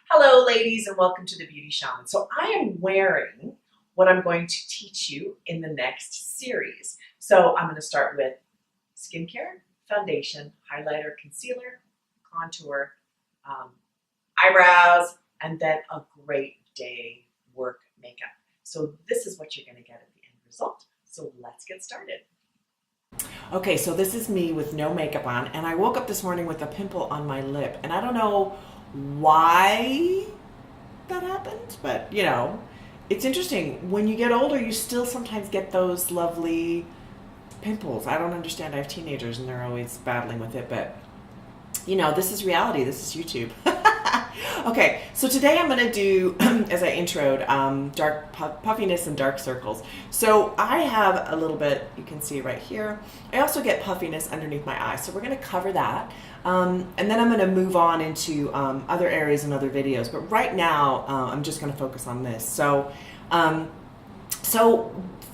Hello, ladies, and welcome to the Beauty Shaman. So I am wearing what I'm going to teach you in the next series. So I'm going to start with skincare, foundation, highlighter, concealer, contour, eyebrows, and then a great day work makeup. So this is what you're going to get at the end result. So let's get started. Okay, so this is me with no makeup on, and I woke up this morning with a pimple on my lip, and I don't know why that happened, but it's interesting. When you get older, you still sometimes get those lovely pimples. I don't understand. I have teenagers and they're always battling with it, but this is reality. This is YouTube. Okay, so today I'm going to do, as I introed, dark puffiness and dark circles. So I have a little bit, you can see right here. I also get puffiness underneath my eyes, so we're going to cover that. And then I'm going to move on into other areas in other videos. But right now, I'm just going to focus on this. So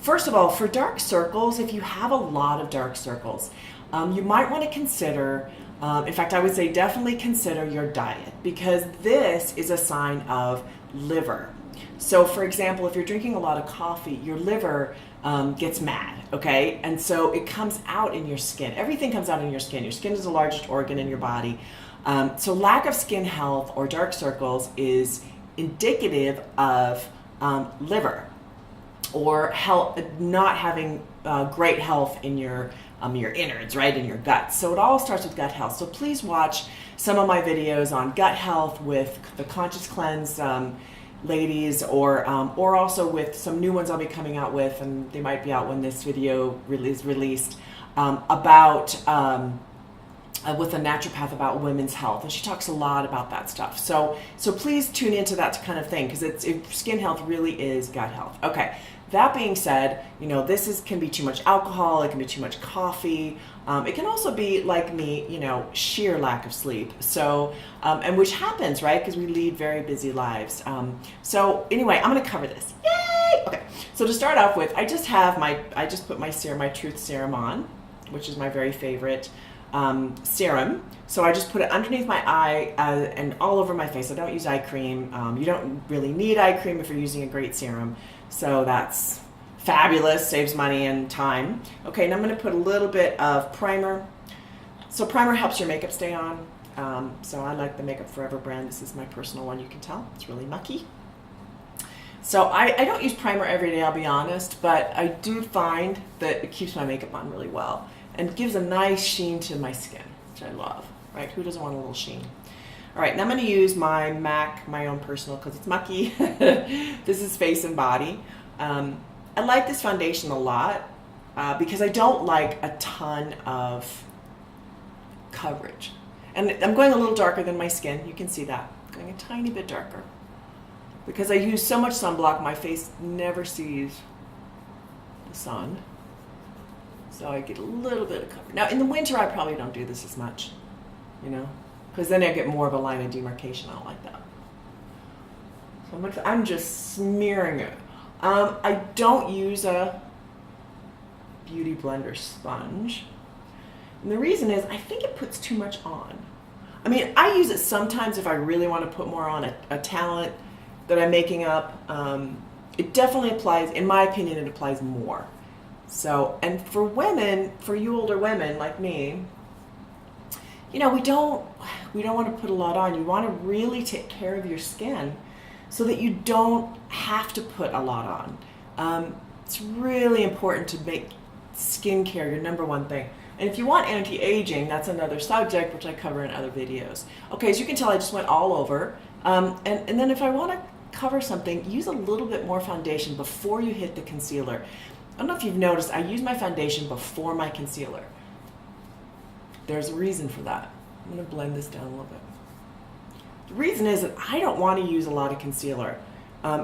first of all, for dark circles, if you have a lot of dark circles, you might want to consider, in fact, I would say definitely consider your diet, because this is a sign of liver. So for example, if you're drinking a lot of coffee, your liver gets mad, okay? And so it comes out in your skin. Everything comes out in your skin. Your skin is the largest organ in your body. So lack of skin health or dark circles is indicative of liver or health, not having great health in your innards, right, in your guts. So it all starts with gut health. So please watch some of my videos on gut health with the Conscious Cleanse ladies, or also with some new ones I'll be coming out with, and they might be out when this video is released, about with a naturopath about women's health, and she talks a lot about that stuff. So please tune into that kind of thing, because skin health really is gut health. Okay. That being said, this can be too much alcohol, it can be too much coffee. It can also be, like me, sheer lack of sleep. So, and which happens, right? Because we lead very busy lives. So anyway, I'm going to cover this. Yay! Okay. So to start off with, I just put my serum, my Truth Serum on, which is my very favorite serum. So I just put it underneath my eye and all over my face. I don't use eye cream. You don't really need eye cream if you're using a great serum. So that's fabulous, saves money and time. Okay, and I'm going to put a little bit of primer. So primer helps your makeup stay on. So I like the Makeup Forever brand. This is my personal one, you can tell. It's really mucky. So I don't use primer every day, I'll be honest, but I do find that it keeps my makeup on really well and gives a nice sheen to my skin, which I love, right? Who doesn't want a little sheen? All right, now I'm going to use my MAC, my own personal, because it's mucky. This is Face and Body. I like this foundation a lot because I don't like a ton of coverage. And I'm going a little darker than my skin. You can see that. I'm going a tiny bit darker. Because I use so much sunblock, my face never sees the sun. So I get a little bit of coverage. Now, in the winter, I probably don't do this as much, because then I get more of a line of demarcation. I don't like that. So I'm just smearing it. I don't use a beauty blender sponge. And the reason is I think it puts too much on. I mean, I use it sometimes if I really want to put more on a talent that I'm making up. It definitely applies, in my opinion, it applies more. So, and for women, for you older women like me, we don't want to put a lot on. You want to really take care of your skin so that you don't have to put a lot on. It's really important to make skincare your number one thing. And if you want anti-aging, that's another subject which I cover in other videos. Okay, as you can tell, I just went all over. And then if I want to cover something, use a little bit more foundation before you hit the concealer. I don't know if you've noticed, I use my foundation before my concealer. There's a reason for that. I'm going to blend this down a little bit. The reason is that I don't want to use a lot of concealer.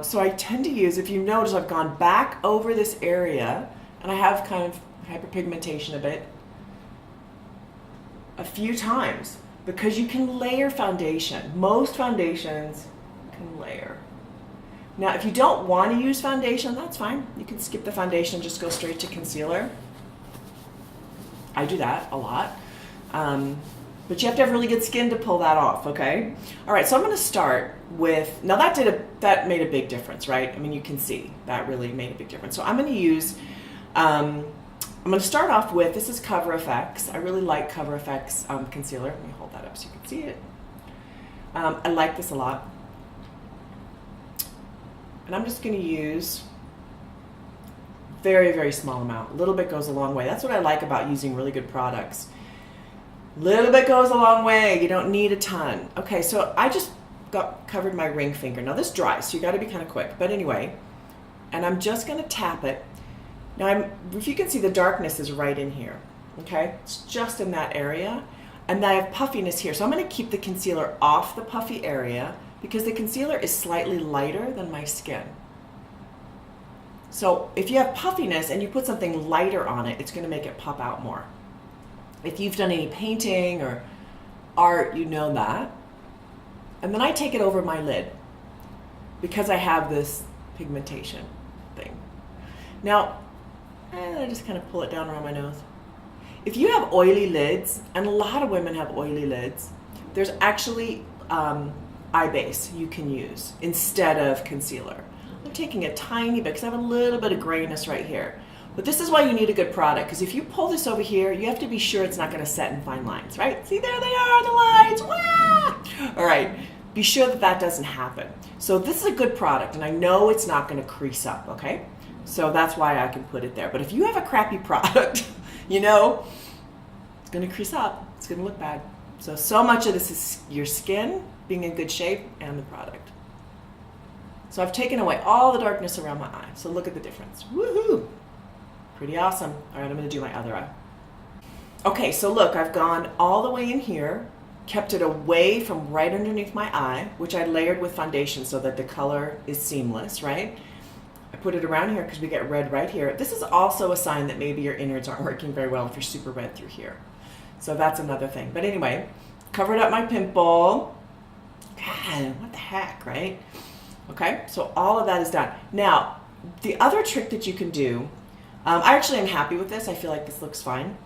So I tend to use, if you notice, I've gone back over this area, and I have kind of hyperpigmentation a bit, a few times, because you can layer foundation. Most foundations can layer. Now, if you don't want to use foundation, that's fine. You can skip the foundation and just go straight to concealer. I do that a lot. But you have to have really good skin to pull that off, okay? All right, so I'm gonna start with, now that made a big difference, right? I mean, you can see that really made a big difference. So I'm gonna use, I'm gonna start off with, this is Cover FX. I really like Cover FX concealer. Let me hold that up so you can see it. I like this a lot. And I'm just gonna use very, very small amount. A little bit goes a long way. That's what I like about using really good products. Little bit goes a long way. You don't need a ton. Okay, so I just covered my ring finger. Now this dries, so you got to be kind of quick. But anyway, and I'm just going to tap it. Now, if you can see, the darkness is right in here. Okay, it's just in that area, and I have puffiness here. So I'm going to keep the concealer off the puffy area because the concealer is slightly lighter than my skin. So if you have puffiness and you put something lighter on it, it's going to make it pop out more. If you've done any painting or art, you know that. And then I take it over my lid because I have this pigmentation thing. Now, I just kind of pull it down around my nose. If you have oily lids, and a lot of women have oily lids, there's actually eye base you can use instead of concealer. I'm taking a tiny bit because I have a little bit of grayness right here. But this is why you need a good product, because if you pull this over here, you have to be sure it's not going to set in fine lines, right? See, there they are, the lines. Wah! All right, be sure that that doesn't happen. So this is a good product, and I know it's not going to crease up, okay? So that's why I can put it there. But if you have a crappy product, you know, it's going to crease up. It's going to look bad. So much of this is your skin being in good shape and the product. So I've taken away all the darkness around my eye. So look at the difference. Woohoo! Pretty awesome. All right, I'm going to do my other eye. Okay, so look, I've gone all the way in here, kept it away from right underneath my eye, which I layered with foundation so that the color is seamless, right? I put it around here because we get red right here. This is also a sign that maybe your innards aren't working very well if you're super red through here. So that's another thing. But anyway, covered up my pimple. God, what the heck, right? Okay, so all of that is done. Now, the other trick that you can do, I actually am happy with this. I feel like this looks fine.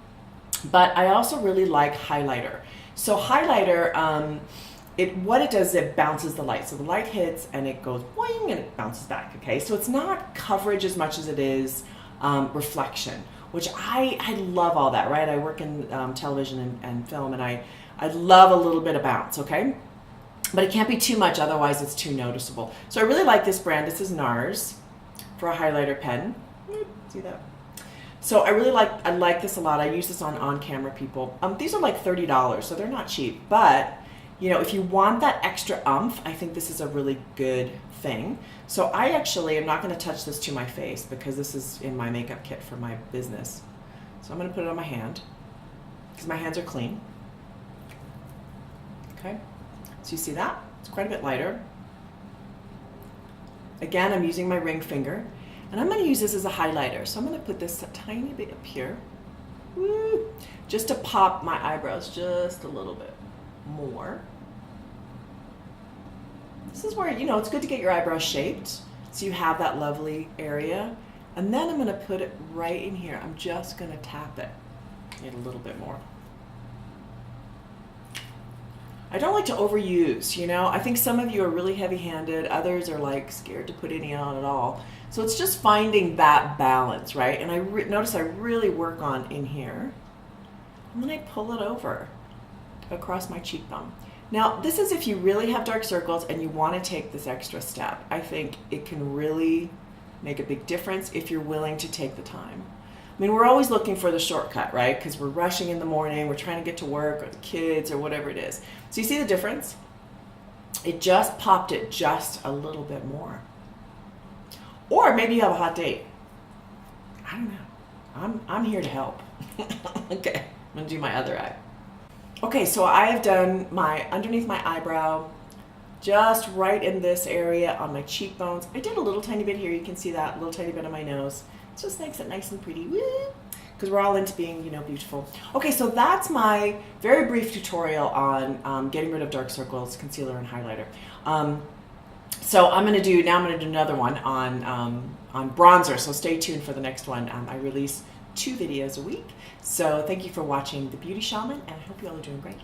But I also really like highlighter. So highlighter, what it does is it bounces the light. So the light hits and it goes boing and it bounces back, okay? So it's not coverage as much as it is reflection, which I love all that, right? I work in television and film, and I love a little bit of bounce, okay? But it can't be too much, otherwise it's too noticeable. So I really like this brand. This is NARS for a highlighter pen. See that? So I like this a lot. I use this on camera people. These are like $30, so they're not cheap. But you know, if you want that extra oomph, I think this is a really good thing. So I actually am not going to touch this to my face because this is in my makeup kit for my business. So I'm going to put it on my hand because my hands are clean. Okay, so you see that? It's quite a bit lighter. Again, I'm using my ring finger. And I'm going to use this as a highlighter. So I'm going to put this a tiny bit up here. Woo, just to pop my eyebrows just a little bit more. This is where, you know, it's good to get your eyebrows shaped so you have that lovely area. And then I'm going to put it right in here. I'm just going to tap it. Get a little bit more. I don't like to overuse, you know. I think some of you are really heavy-handed. Others are like scared to put any on at all. So it's just finding that balance, right? And I notice I really work on in here. And then I pull it over across my cheekbone. Now, this is if you really have dark circles and you want to take this extra step. I think it can really make a big difference if you're willing to take the time. I mean, we're always looking for the shortcut, right? Because we're rushing in the morning, we're trying to get to work or the kids or whatever it is. So you see the difference? It just popped it just a little bit more. Or maybe you have a hot date. I don't know. I'm here to help. Okay, I'm gonna do my other eye. Okay, so I have done my underneath my eyebrow, just right in this area on my cheekbones. I did a little tiny bit here. You can see that, a little tiny bit on my nose. It just makes it nice and pretty. Woo! Because we're all into being, you know, beautiful. Okay, so that's my very brief tutorial on getting rid of dark circles, concealer, and highlighter. So I'm going to do another one on bronzer. So stay tuned for the next one. I release 2 videos a week. So thank you for watching The Beauty Shaman, and I hope you all are doing great.